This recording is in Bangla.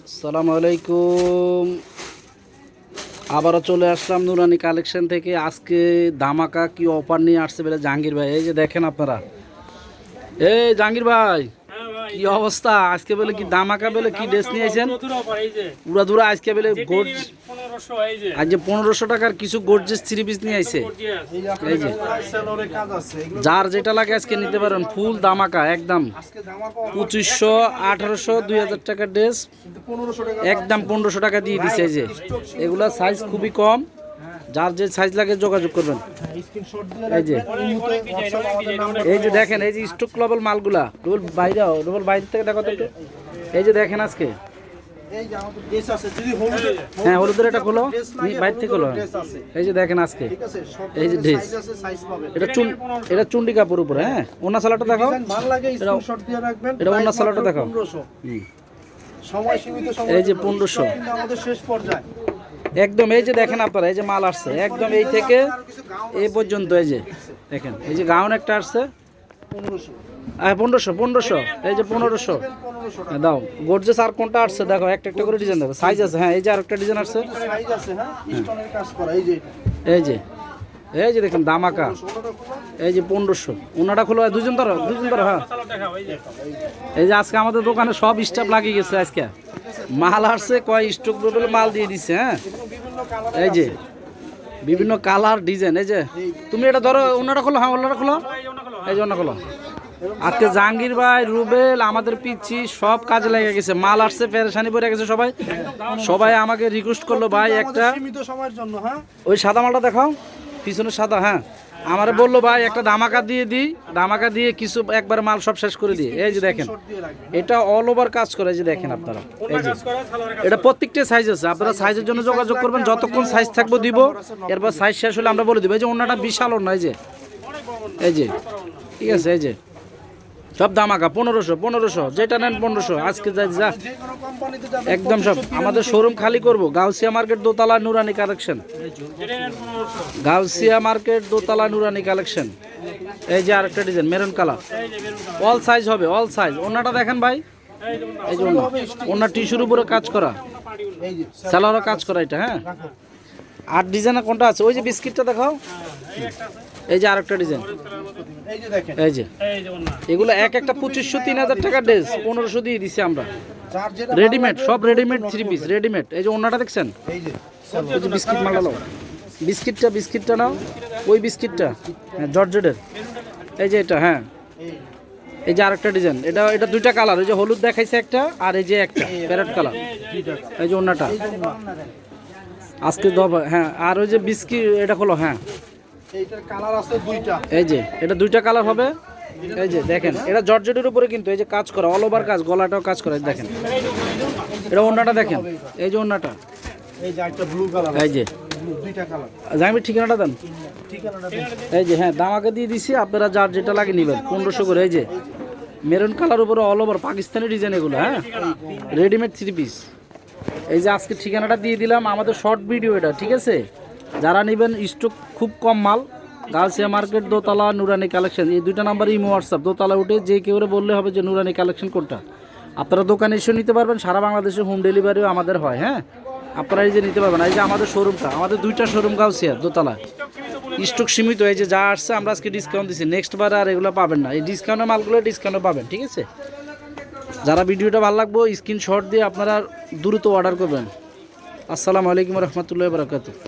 আসসালামু আলাইকুম। আবারও চলে আসলাম নুরানি কালেকশন থেকে। আজকে ধামাকা কি অফার নিয়ে আসছে বলে জাহাঙ্গীর ভাই, এই যে দেখেন আপনারা। এই জাহাঙ্গীর ভাই, কি অবস্থা? আজকে বলে কি ধামাকা বলে কি ড্রেস নিয়ে আসেন? উড়া দুরা আজকে বলে আজ যে 1500 টাকার কিছু গর্জিয়াস থ্রি পিস নিয়ে আইছে। এই যে যার যেটা লাগে আজকে নিতে পারেন, ফুল ধামাকা একদম 2500, 1800, 2000 টাকার ড্রেস একদম 1500 টাকা দিয়ে দিছে। এই যে এগুলা সাইজ খুবই কম, যার যে সাইজ লাগে যোগাযোগ করবেন। এই যে দেখেন, এই যে স্টক লেভেল মালগুলা রোল বাইরে থেকে দেখো তো একটু। এই যে দেখেন আজকে, হ্যাঁ হলুদের এটা খোলো, বাইরে থেকে খোলো। এই যে দেখেন আজকে, এই যে ড্রেস, এটা চুন্ডি কাপড় উপরে। হ্যাঁ, ওনা সালাটা দেখাও, এটা ওনা সালাটা দেখাও। এই যে 1500 একদম। এই যে দেখেন আপনারা, এই যে মাল আসছে একদম এই থেকে এই পর্যন্ত। এই যে দেখেন, এই যে গাউন একটা আসছে 1500, এই যে 1500 দাও। গর্জিয়াস আর কোনটা আসছে দেখো, একটা একটা করে ডিজাইন দেখো, সাইজ আছে। হ্যাঁ, এই যে আরেকটা ডিজাইন আসছে, এই যে দেখেন ধামাকা। এই যে 1500, ওনাটা খোলো, দুজন ধরো। হ্যাঁ, এই যে আজকে আমাদের দোকানে সব স্টাফ লাগিয়ে গেছে। আজকে মাল আসছে, কয় স্টক বলে মাল দিয়ে দিচ্ছে। হ্যাঁ, এই যে বিভিন্ন কালার ডিজাইন। এই যে তুমি এটা ধরো, ওনাটা খোলো। হ্যাঁ, ওনাটা খোলো, এই যে ওনা খোলো। আজকে জাহাঙ্গীর ভাই, রুবেল, আমাদের পিচ্ছি সব কাজে লেগে গেছে। মাল আসছে, পেরেশানি পড়ে গেছে সবাই আমাকে রিকোয়েস্ট করলো, ভাই একটা ওই সাদা মালটা দেখাও, পিছনে সাদা। হ্যাঁ, আমারে বললো ভাই একটা ধামাকা দিয়ে দিই, ধামাকা দিয়ে কিছু একবার মাল সব শেষ করে দিই। এই যে দেখেন, এটা অল ওভার কাজ করে। এই যে দেখেন আপনারা, এই যে এটা প্রত্যেকটা সাইজ আছে। আপনারা সাইজের জন্য যোগাযোগ করবেন, যতক্ষণ সাইজ থাকবো দিব, এরপর সাইজ শেষ হলে আমরা বলে দিব। এই যে ওনাটা বিশাল ওনা, এই যে ঠিক আছে। এই যে সব ধামাকা 1500, যেটা নেন 1500। আজকে যা একদম সব আমাদের শোরুম খালি করব। গাউসিয়া মার্কেট দোতলা নুরানি কালেকশন, গাউসিয়া মার্কেট দোতলা নুরানি কালেকশন। এই যে আরেকটা design maroon colour, all size হবে, অল সাইজ। ওনাটা দেখেন ভাই, এই যে ওনা টিস্যুর উপরে কাজ করা, সালোয়ারও কাজ করা এটা। হ্যাঁ, আর ডিজাইন কোনটা আছে? ওই যে বিস্কিটটা দেখাও। এই যে আরেকটা ডিজাইন, এই যে এগুলো এক একটা 2500, 3000 টাকার ড্রেস 1500 দিয়ে দিছি আমরা। রেডিমেড, সব রেডিমেড থ্রি পিস রেডিমেড। এই যে ওনাটা দেখছেন, এই যে বিস্কিট মাল নাও, বিস্কিটটা নাও, ওই বিস্কিটটা। হ্যাঁ, জর্জেটের। এই যে এটা। হ্যাঁ, এই যে আরেকটা ডিজাইন, এটা দুইটা কালার। ওই যে হলুদ দেখাইছে একটা, আর এই যে একটা প্যারেট কালার। এই যে ওনাটা আজকে দবা। হ্যাঁ, আর ওই যে বিস্কিট এটা হলো। হ্যাঁ, এই যে এটা দুইটা কালার হবে। এই যে দেখেন, এটা জর্জেটের উপরে কিন্তু এই যে কাজ করা, অল ওভার কাজ, গলাটাও কাজ করা। দেখেন এটা ওন্নাটা দেখেন, এই যে ওন্নাটা, এই যে জানবি ঠিকানাটা দেন। এই যে হ্যাঁ, দামাকে দিয়ে দিছি, আপনারা যার যেটা লাগে নেবেন 1500 করে। এই যে মেরুন কালার উপরে অল ওভার পাকিস্তানি ডিজাইন এগুলো। হ্যাঁ, রেডিমেড থ্রি পিস। এই যে আজকে ঠিকানাটা দিয়ে দিলাম, আমাদের শর্ট ভিডিও এটা, ঠিক আছে? যারা নেবেন, স্টক খুব কম মাল। গাউসিয়া মার্কেট দোতলা নুরানি কালেকশন, এই দুইটা নাম্বার ইমো হোয়াটসঅ্যাপ। দোতলা উঠে যে কেউ বললে হবে যে নুরানি কালেকশন কোনটা। আপনারা দোকানে এসে নিতে পারবেন, সারা বাংলাদেশে হোম ডেলিভারিও আমাদের হয়। হ্যাঁ, আপনারা এই যে নিতে পারবেন। এই যে আমাদের শোরুমটা, আমাদের দুইটা শোরুম গাউসিয়া দোতলা, স্টক সীমিত। এই যে যা আসছে আমরা আজকে ডিসকাউন্ট দিচ্ছি, নেক্সট বার আর এগুলো পাবেন না। এই ডিসকাউন্টের মালগুলো ডিসকাউন্টে পাবেন, ঠিক আছে? যারা ভিডিওটা ভালো লাগবে স্ক্রিনশট দিয়ে আপনারা দ্রুত অর্ডার করবেন। আসসালামু আলাইকুম রহমতুল্লাহি ওয়া বারাকাতুহু।